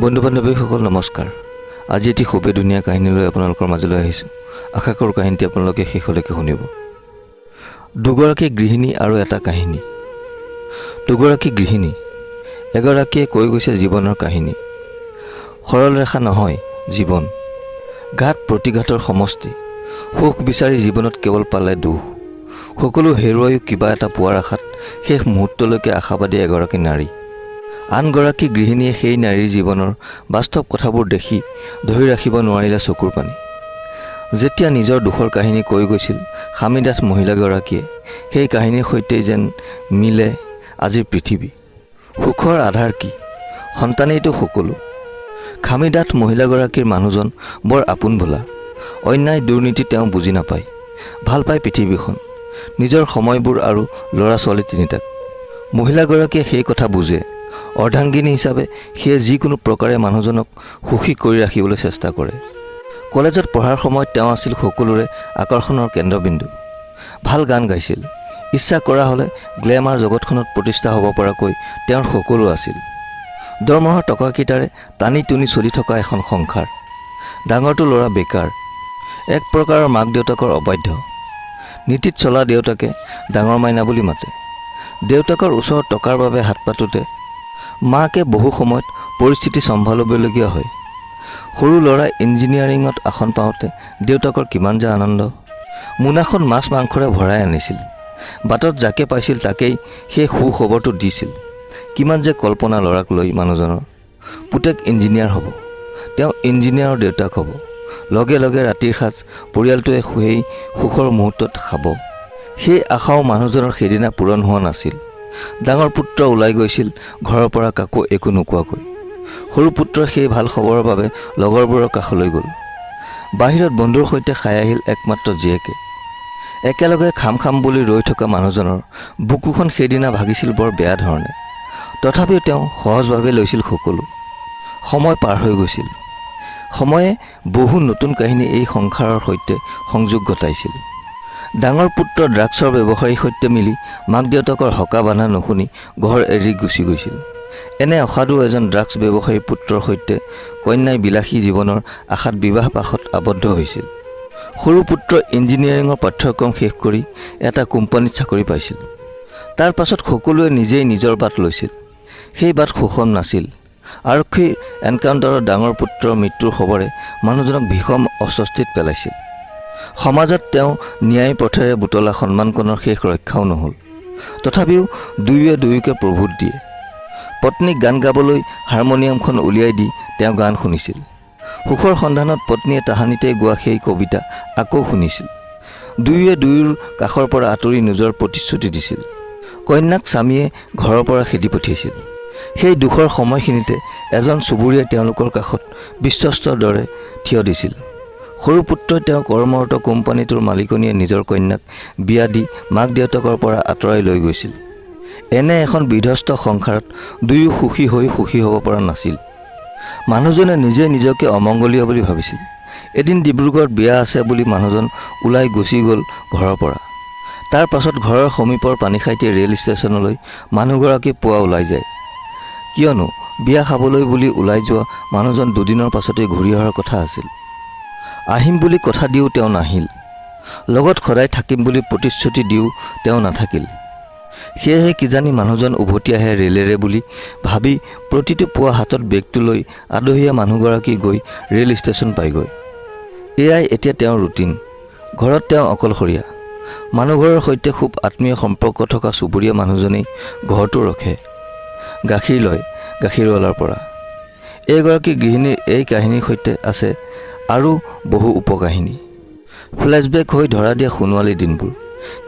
বন্ধু বান্ধৱীসকল নমস্কাৰ। আজি এটি খুবেই ধুনীয়া কাহিনী লৈ আপোনালোকৰ মাজলৈ আহিছোঁ। আশা কৰোঁ কাহিনীটি আপোনালোকে শেষলৈকে শুনিব। দুগৰাকী গৃহিণী আৰু এটা কাহিনী। দুগৰাকী গৃহিণী, এগৰাকীয়ে কৈ গৈছে জীৱনৰ কাহিনী। সৰল ৰেখা নহয় জীৱন, ঘাট প্ৰতিঘাতৰ সমষ্টি। সুখ বিচাৰি জীৱনত কেৱল পালে দুখ, সকলো হেৰুৱায়ো কিবা এটা পোৱাৰ আশাত শেষ মুহূৰ্তলৈকে আশাবাদী এগৰাকী নাৰী। আনগৰাকী গৃহিণীয়ে সেই নাৰীৰ জীৱনৰ বাস্তৱ কথাবোৰ দেখি ধৰি ৰাখিব নোৱাৰিলে চকুৰ পানী। যেতিয়া নিজৰ দুখৰ কাহিনী কৈ গৈছিল স্বামীদাস মহিলাগৰাকীয়ে, সেই কাহিনীৰ সৈতেই যেন মিলে আজিৰ পৃথিৱী। সুখৰ আধাৰ কি? সন্তানেইতো সকলো। স্বামীদাস মহিলাগৰাকীৰ মানুহজন বৰ আপোন বোলা। অন্যায় দুৰ্নীতি তেওঁ বুজি নাপায়, ভাল পায় পৃথিৱীখন, নিজৰ সময়বোৰ আৰু ল'ৰা ছোৱালী তিনিটাক। মহিলাগৰাকীয়ে সেই কথা বুজে। অৰ্ধাংগিনী হিচাপে সেয়ে যিকোনো প্ৰকাৰে মানুহজনক সুখী কৰি ৰাখিবলৈ চেষ্টা কৰে। কলেজত পঢ়াৰ সময়ত তেওঁ আছিল সকলোৰে আকৰ্ষণৰ কেন্দ্ৰবিন্দু। ভাল গান গাইছিল, ইচ্ছা কৰা হ'লে গ্লেমাৰ জগতখনত প্ৰতিষ্ঠা হ'ব পৰাকৈ তেওঁৰ সকলো আছিল। দৰমহাৰ টকাকেইটাৰে টানি টুনি চলি থকা এখন সংসাৰ। ডাঙৰটো ল'ৰা বেকাৰ, এক প্ৰকাৰৰ মাক দেউতাকৰ অবাধ্য। নীতিত চলা দেউতাকে ডাঙৰ মাইনা বুলি মাতে। দেউতাকৰ ওচৰত টকাৰ বাবে হাত পাতোতে মাকে বহু সময়ত পৰিস্থিতি চম্ভালিবলগীয়া হয়। সৰু ল'ৰা ইঞ্জিনিয়াৰিঙত আসন পাওঁতে দেউতাকৰ কিমান যে আনন্দ। মোনাখন মাছ মাংসৰে ভৰাই আনিছিল। বাটত যাকে পাইছিল তাকেই সেই সুখবৰটো দিছিল। কিমান যে কল্পনা ল'ৰাক লৈ মানুহজনৰ। পুতেক ইঞ্জিনিয়াৰ হ'ব, তেওঁ ইঞ্জিনিয়াৰৰ দেউতাক হ'ব, লগে লগে ৰাতিৰ সাজ পৰিয়ালটোৱে সেই সুখৰ মুহূৰ্তত খাব। সেই আশাও মানুহজনৰ সেইদিনা পূৰণ হোৱা নাছিল। ডাঙৰ পুত্ৰ ওলাই গৈছিল ঘৰৰ পৰা কাকো একো নোকোৱাকৈ। সৰু পুত্ৰৰ সেই ভাল খবৰৰ বাবে লগৰবোৰৰ কাষলৈ গ'ল। বাহিৰত বন্ধুৰ সৈতে খাই আহিল একমাত্ৰ জীয়েকে। একেলগে খাম বুলি ৰৈ থকা মানুহজনৰ বুকুখন সেইদিনা ভাগিছিল বৰ বেয়া ধৰণে। তথাপিও তেওঁ সহজভাৱে লৈছিল সকলো। সময় পাৰ হৈ গৈছিল। সময়ে বহু নতুন কাহিনী এই সংসাৰৰ সৈতে সংযোগ ঘটাইছিল। ডাঙৰ পুত্ৰ ড্ৰাগছৰ ব্যৱসায়ীৰ সৈতে মিলি মাক দেউতাকৰ হকা বান্ধা নুশুনি ঘৰ এৰি গুচি গৈছিল। এনে অসাধু এজন ড্ৰাগছ ব্যৱসায়ীৰ পুত্ৰৰ সৈতে কন্যাই বিলাসী জীৱনৰ আশাত বিবাহ পাশত আবদ্ধ হৈছিল। সৰু পুত্ৰ ইঞ্জিনিয়াৰিঙৰ পাঠ্যক্ৰম শেষ কৰি এটা কোম্পানীত চাকৰি পাইছিল। তাৰ পাছত সকলোৱে নিজেই নিজৰ বাট লৈছিল। সেই বাট সুষম নাছিল। আৰক্ষীৰ এনকাউণ্টাৰত ডাঙৰ পুত্ৰৰ মৃত্যুৰ খবৰে মানুহজনক ভীষণ অস্বস্তিত পেলাইছিল। সমাজত তেওঁ ন্যায় পথেৰে বুটলা সন্মানকণৰ শেষ ৰক্ষাও নহ'ল। তথাপিও দুয়োৱে দুয়োকে প্ৰভূত দিয়ে। পত্নীক গান গাবলৈ হাৰমনিয়ামখন উলিয়াই দি তেওঁ গান শুনিছিল। সুখৰ সন্ধানত পত্নীয়ে তাহানিতে গোৱা সেই কবিতা আকৌ শুনিছিল। দুয়োৱে দুয়োৰ কাষৰ পৰা আঁতৰি নিজৰ প্ৰতিশ্ৰুতি দিছিল। কন্যাক স্বামীয়ে ঘৰৰ পৰা খেদি পঠিয়াইছিল। সেই দুখৰ সময়খিনিতে এজন চুবুৰীয়াই তেওঁলোকৰ কাষত বিশ্বস্তৰ দৰে থিয় দিছিল। সৰু পুত্ৰই তেওঁ কৰ্মৰত কোম্পানীটোৰ মালিকনীয়ে নিজৰ কন্যাক বিয়া দি মাক দেউতাকৰ পৰা আঁতৰাই লৈ গৈছিল। এনে এখন বিধ্বস্ত সংসাৰত দুয়ো সুখী হৈ সুখী হ'ব পৰা নাছিল। মানুহজনে নিজে নিজকে অমংগলীয় বুলি ভাবিছিল। এদিন ডিব্ৰুগড়ত বিয়া আছে বুলি মানুহজন ওলাই গুচি গ'ল ঘৰৰ পৰা। তাৰ পাছত ঘৰৰ সমীপৰ পানীখাইটি ৰেল ষ্টেচনলৈ মানুহগৰাকী পুৱা ওলাই যায়। কিয়নো বিয়া খাবলৈ বুলি ওলাই যোৱা মানুহজন দুদিনৰ পাছতেই ঘূৰি অহাৰ কথা আছিল। আহিম বুলি কথা দিও তেওঁ নাহিল। লগত সদায় থাকিম বুলি প্ৰতিশ্ৰুতি দিও তেওঁ নাথাকিল। সেয়েহে কিজানি মানুহজন উভতি আহে ৰেলেৰে বুলি ভাবি প্ৰতিটো পুৱা হাতত বেগটো লৈ আদহীয়া মানুহগৰাকী গৈ ৰেল ষ্টেচন পায়গৈ। এয়াই এতিয়া তেওঁৰ ৰুটিন। ঘৰত তেওঁ অকলশৰীয়া। মানুহঘৰৰ সৈতে খুব আত্মীয় সম্পৰ্ক থকা চুবুৰীয়া মানুহজনেই ঘৰটো ৰখে। গাখীৰ লয় গাখীৰৱালাৰ পৰা। এইগৰাকী গৃহিণীৰ এই কাহিনীৰ সৈতে আছে আৰু বহু উপকাহিনী। ফ্লেশ্ববেক হৈ ধৰা দিয়া সোণোৱালী দিনবোৰ।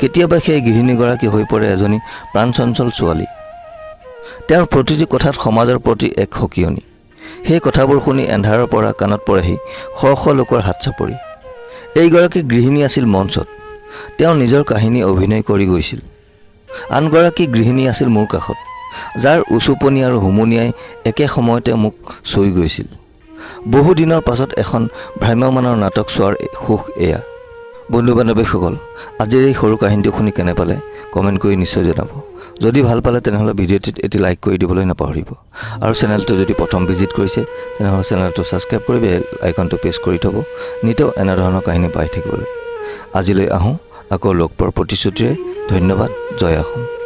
কেতিয়াবা সেই গৃহিণীগৰাকী হৈ পৰে এজনী প্ৰাণচঞ্চল ছোৱালী। তেওঁৰ প্ৰতিটো কথাত সমাজৰ প্ৰতি এক সকিয়নি। সেই কথাবোৰ শুনি এন্ধাৰৰ পৰা কাণত পৰেহি শ শ লোকৰ হাত চাপৰি। এইগৰাকী গৃহিণী আছিল মঞ্চত। তেওঁ নিজৰ কাহিনী অভিনয় কৰি গৈছিল। আনগৰাকী গৃহিণী আছিল মোৰ কাষত, যাৰ উচুপনি আৰু হুমুনিয়াই একে সময়তে মোক চুই গৈছিল। বহু দিনৰ পাছত এখন ভ্ৰাম্যমানৰ নাটক চোৱাৰ সুখ এয়া। বন্ধু বান্ধৱীসকল, আজিৰ এই সৰু কাহিনীটো শুনি কেনে পালে কমেণ্ট কৰি নিশ্চয় জনাব। যদি ভাল পালে তেনেহ'লে ভিডিঅ'টিত এটি লাইক কৰি দিবলৈ নাপাহৰিব। আৰু চেনেলটো যদি প্ৰথম ভিজিট কৰিছে তেনেহ'লে চেনেলটো ছাবস্ক্ৰাইব কৰি বেল আইকনটো প্ৰেছ কৰি থ'ব নিতৌ এনেধৰণৰ কাহিনী পাই থাকিবলৈ। আজিলৈ আহোঁ, আকৌ লগ পোৱাৰ প্ৰতিশ্ৰুতিৰে। ধন্যবাদ। জয় অসম।